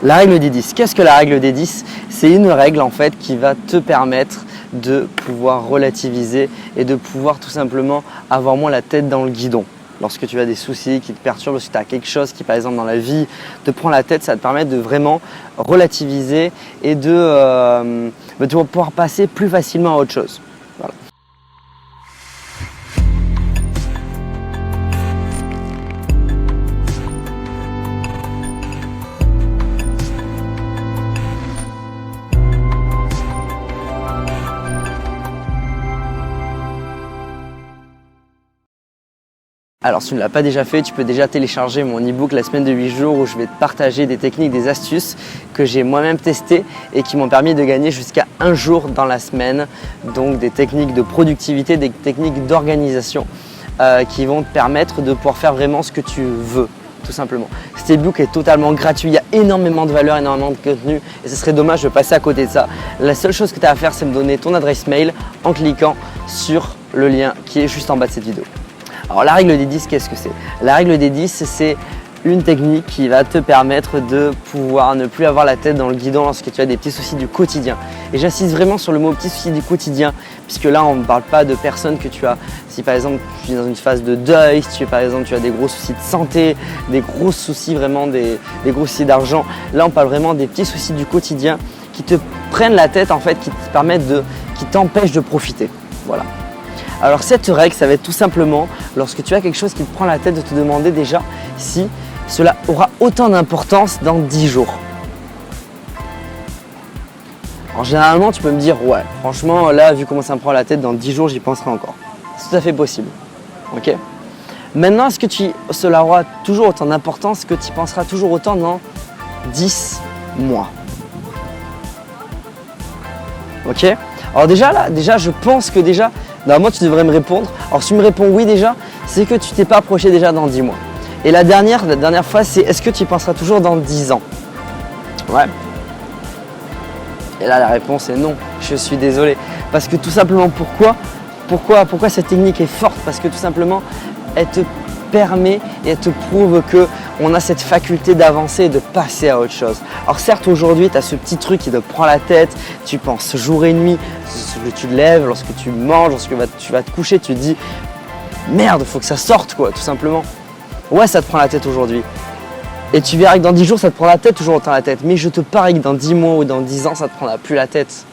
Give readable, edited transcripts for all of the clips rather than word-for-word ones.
La règle des 10. Qu'est-ce que la règle des 10? C'est une règle en fait qui va te permettre de pouvoir relativiser et de pouvoir tout simplement avoir moins la tête dans le guidon. Lorsque tu as des soucis qui te perturbent, lorsque tu as quelque chose qui par exemple dans la vie te prend la tête, ça va te permettre de vraiment relativiser et de pouvoir passer plus facilement à autre chose. Voilà. Alors si tu ne l'as pas déjà fait, tu peux déjà télécharger mon e-book La semaine de 8 jours où je vais te partager des techniques, des astuces que j'ai moi-même testées et qui m'ont permis de gagner jusqu'à 1 jour dans la semaine. Donc des techniques de productivité, des techniques d'organisation qui vont te permettre de pouvoir faire vraiment ce que tu veux. Tout simplement. Cet e-book est totalement gratuit, il y a énormément de valeur, énormément de contenu et ce serait dommage de passer à côté de ça. La seule chose que tu as à faire, c'est me donner ton adresse mail en cliquant sur le lien qui est juste en bas de cette vidéo. Alors la règle des 10, qu'est-ce que c'est? La règle des 10, c'est une technique qui va te permettre de pouvoir ne plus avoir la tête dans le guidon lorsque tu as des petits soucis du quotidien. Et j'insiste vraiment sur le mot petits soucis du quotidien, puisque là on ne parle pas de personnes que tu as, si par exemple tu es dans une phase de deuil, si par exemple tu as des gros soucis de santé, des gros soucis vraiment, des gros soucis d'argent. Là on parle vraiment des petits soucis du quotidien qui te prennent la tête en fait, qui te permettent qui t'empêchent de profiter. Voilà. Alors cette règle, ça va être tout simplement lorsque tu as quelque chose qui te prend la tête de te demander déjà si cela aura autant d'importance dans 10 jours. Alors généralement tu peux me dire ouais, franchement là vu comment ça me prend la tête dans 10 jours j'y penserai encore. C'est tout à fait possible. Ok. Maintenant est-ce que cela aura toujours autant d'importance que tu y penseras toujours autant dans 10 mois. Ok. Alors déjà je pense que déjà normalement tu devrais me répondre. Alors si tu me réponds oui déjà, c'est que tu t'es pas approché déjà dans 10 mois. Et la dernière phrase c'est est-ce que tu y penseras toujours dans 10 ans? Ouais. Et là la réponse est non, je suis désolé. Parce que tout simplement pourquoi cette technique est forte? Parce que tout simplement elle te permet et elle te prouve qu'on a cette faculté d'avancer et de passer à autre chose. Alors certes aujourd'hui tu as ce petit truc qui te prend la tête, tu penses jour et nuit, lorsque tu te lèves, lorsque tu manges, lorsque tu vas te coucher, tu te dis merde, faut que ça sorte quoi, tout simplement. Ouais, ça te prend la tête aujourd'hui. Et tu verras que dans 10 jours, ça te prend la tête, toujours autant la tête. Mais je te parie que dans 10 mois ou dans 10 ans, ça te prendra plus la tête.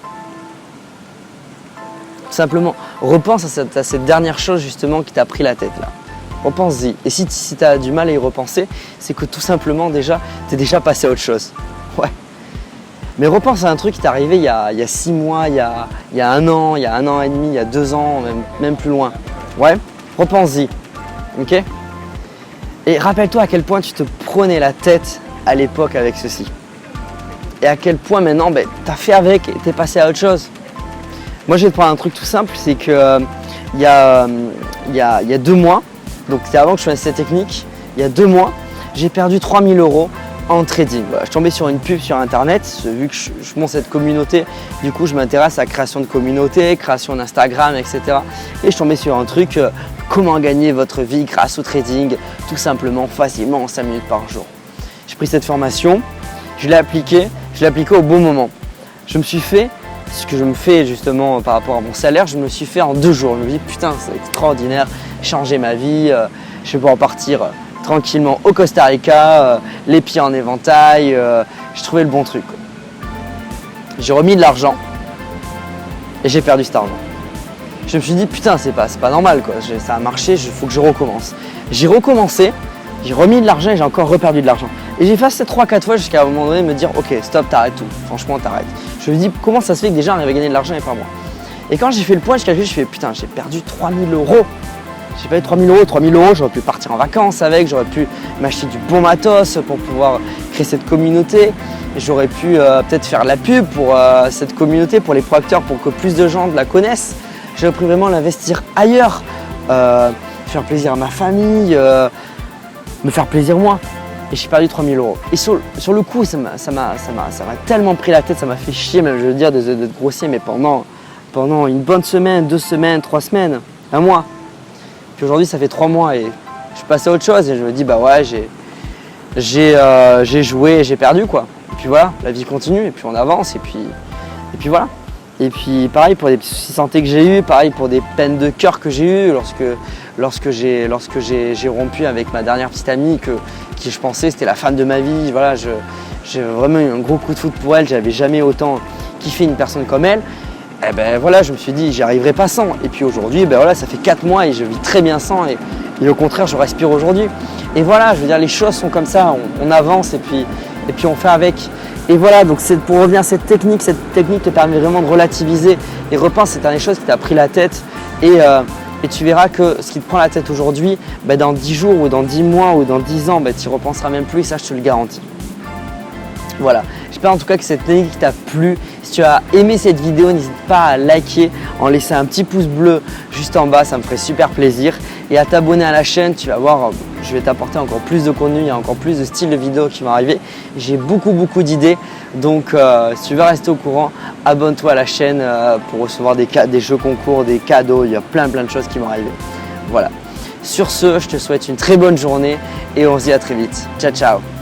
Tout simplement, repense à cette dernière chose justement qui t'a pris la tête là. Repense-y. Et si tu as du mal à y repenser, c'est que tout simplement déjà, tu es déjà passé à autre chose. Ouais. Mais repense à un truc qui t'est arrivé il y a 6 mois, il y a 1 an, il y a 1 an et demi, il y a 2 ans, même plus loin. Ouais, repense-y. Ok? Et rappelle-toi à quel point tu te prenais la tête à l'époque avec ceci. Et à quel point maintenant, tu as fait avec et tu es passé à autre chose. Moi, je vais te prendre un truc tout simple, c'est que il y a 2 mois, donc c'était avant que je fasse cette technique, il y a 2 mois, j'ai perdu 3000 € en trading. Voilà, je suis tombé sur une pub sur internet, vu que je monte cette communauté, du coup je m'intéresse à la création de communauté, création d'Instagram, etc. Et je suis tombé sur un truc, comment gagner votre vie grâce au trading, tout simplement, facilement, en 5 minutes par jour. J'ai pris cette formation, je l'ai appliquée au bon moment. Je me suis fait, ce que je me fais justement par rapport à mon salaire, je me suis fait en 2 jours. Je me dis putain c'est extraordinaire, changer ma vie, je vais pouvoir partir tranquillement au Costa Rica, les pieds en éventail, j'ai trouvé le bon truc. J'ai remis de l'argent et j'ai perdu cet argent. Je me suis dit putain c'est pas normal quoi, ça a marché, il faut que je recommence. J'ai recommencé, j'ai remis de l'argent et j'ai encore reperdu de l'argent. Et j'ai fait ça 3-4 fois jusqu'à un moment donné me dire ok stop, t'arrêtes tout, franchement t'arrêtes. Je me dis comment ça se fait que déjà on arrive à gagner de l'argent et pas moi. Et quand j'ai fait le point, je calcule, je fais putain j'ai perdu 3000 €. J'ai payé 3000 €, j'aurais pu partir en vacances avec, j'aurais pu m'acheter du bon matos pour pouvoir créer cette communauté. J'aurais pu peut-être faire la pub pour cette communauté, pour les pro-acteurs, pour que plus de gens la connaissent. J'aurais pu vraiment l'investir ailleurs, faire plaisir à ma famille, me faire plaisir moi. Et j'ai perdu 3000 €. Et sur le coup, ça m'a tellement pris la tête, ça m'a fait chier même, je veux dire, d'être grossier, mais pendant une bonne semaine, 2 semaines, 3 semaines, 1 mois. Puis aujourd'hui, ça fait 3 mois et je suis passé à autre chose et je me dis bah ouais, j'ai joué et j'ai perdu quoi. Et puis voilà, la vie continue et puis on avance et puis voilà. Et puis pareil pour des petits soucis de santé que j'ai eu, pareil pour des peines de cœur que j'ai eues lorsque j'ai rompu avec ma dernière petite amie qui je pensais c'était la femme de ma vie. Voilà, j'ai vraiment eu un gros coup de foudre pour elle, j'avais jamais autant kiffé une personne comme elle. Et ben voilà, je me suis dit j'y arriverai pas sans. Et puis aujourd'hui, ben voilà, ça fait 4 mois et je vis très bien sans et au contraire je respire aujourd'hui. Et voilà, je veux dire les choses sont comme ça, on avance et puis on fait avec. Et voilà, donc c'est pour revenir à cette technique te permet vraiment de relativiser et repense c'est des choses qui t'a pris la tête et tu verras que ce qui te prend la tête aujourd'hui, ben dans 10 jours ou dans 10 mois ou dans 10 ans, ben tu n'y repenseras même plus et ça je te le garantis. Voilà, j'espère en tout cas que cette technique t'a plu. Si tu as aimé cette vidéo, n'hésite pas à liker, en laisser un petit pouce bleu juste en bas, ça me ferait super plaisir. Et à t'abonner à la chaîne, tu vas voir, je vais t'apporter encore plus de contenu, il y a encore plus de styles de vidéos qui vont arriver. J'ai beaucoup d'idées, donc si tu veux rester au courant, abonne-toi à la chaîne pour recevoir des jeux concours, des cadeaux, il y a plein de choses qui vont arriver. Voilà, sur ce, je te souhaite une très bonne journée et on se dit à très vite. Ciao, ciao.